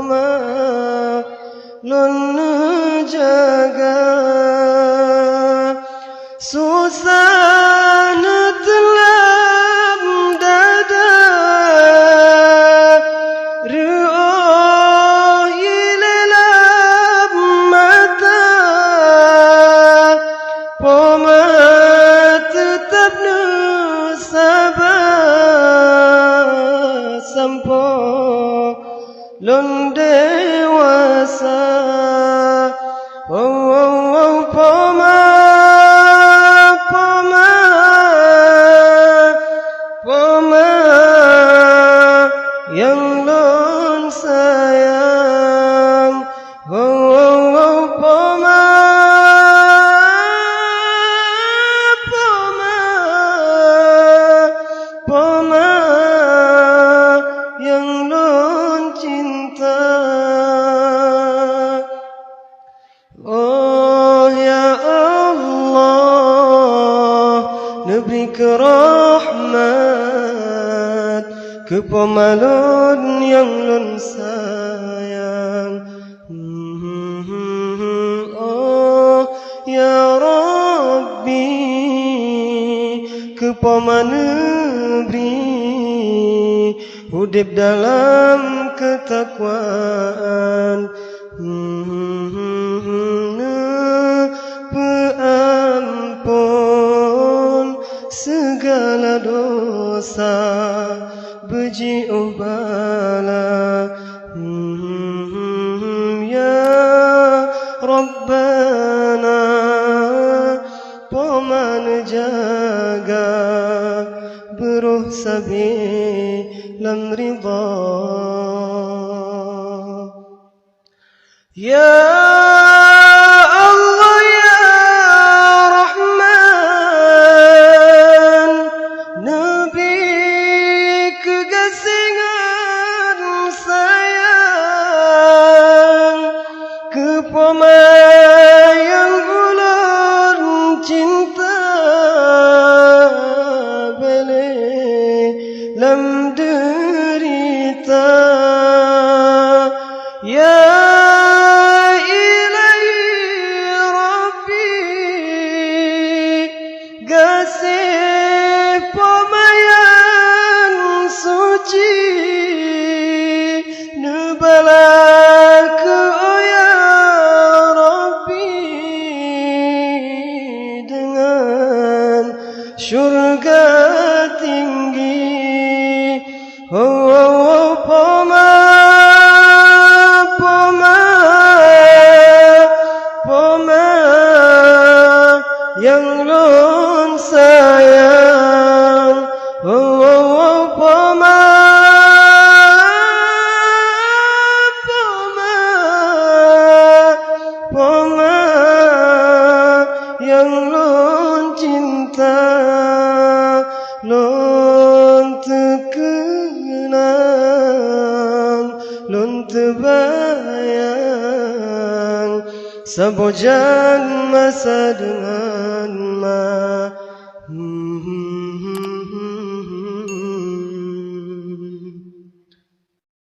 poma lun jaga susah telam dada ruh ilelam mata poma tetap nu sabar sampo lun dewasa poma yang lun sayang poma yang lun cinta. Oh ya Allah, neberi kerahmat ke pemalun yang lun sayang. Oh ya Rabbi, ke pemanebri hudib dalam ketakwaan. Peampun segala dosa beji ubala. Ya Rabbana, paman jaga beruh sabi lam ridha. Ya Allah ya Rahman, Nabi kegasingan sayang kepamayang ulun cinta bele lam derita. Ya gasih pemayan suci nebalaku ya Rabbi dengan syurga tinggi. Poma yang lun sayang. Poma yang lun cinta. Lun terkenang, lun terbayang, sebojang masa dengan